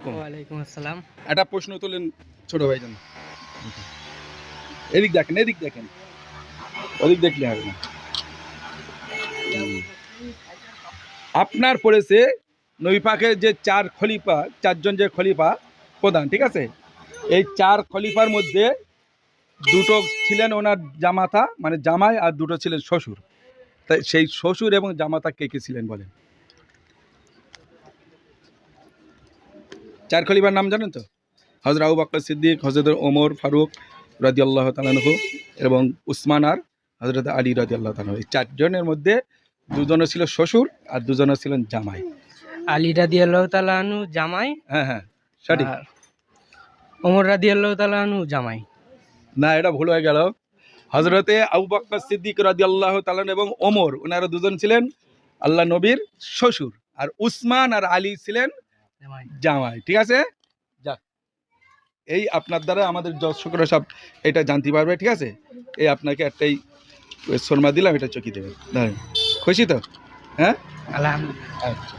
ওয়ালাইকুম আসসালাম। একটা প্রশ্ন তোলেন ছোট ভাইজান। এদিক দেখেন, এদিক দেখেন, ওদিক দেখলে হবে না। আপনার পড়েছে নবী পাকের যে চার খলিফা, চারজন যে খলিফা প্রধান, ঠিক আছে? এই চার খলিফার মধ্যে দুটো ছিলেন ওনার জামাতা মানে জামাই, আর দুটো ছিলেন শ্বশুর। তাই সেই শ্বশুর এবং জামাতা কে কে ছিলেন বলেন? চার খলিফার নাম জানেন তো? হযরত আবু বকর সিদ্দিক, হযরত ওমর ফারুক রাদিয়াল্লাহু তাআলা আনহু এবং উসমান আর হযরত আলী রাদিয়াল্লাহু তাআলা। এই চারজনের মধ্যে দুজনে ছিল শ্বশুর আর দুজনে ছিলেন জামাই। আলী রাদিয়াল্লাহু তাআলা আনহু জামাই, হ্যাঁ হ্যাঁ, সঠিক। আর ওমর রাদিয়াল্লাহু তাআলা আনহু জামাই। না, এটা ভুল হয়ে গেল। হযরতে আবু বকর সিদ্দিক রাদিয়াল্লাহু তাআলা এবং ওমর, ওনারা দুজন ছিলেন আল্লাহ নবীর শ্বশুর, আর উসমান আর আলী ছিলেন জামাই। জামাই, ঠিক আছে? যাক, এই আপনার দ্বারা আমাদের দর্শকরা সব এটা জানতে পারবে, ঠিক আছে? এই আপনাকে একটাই শর্মা দিলাম, এটা চকি দেবেন। খুশি তো? হ্যাঁ, আলহামদুলিল্লাহ। আচ্ছা।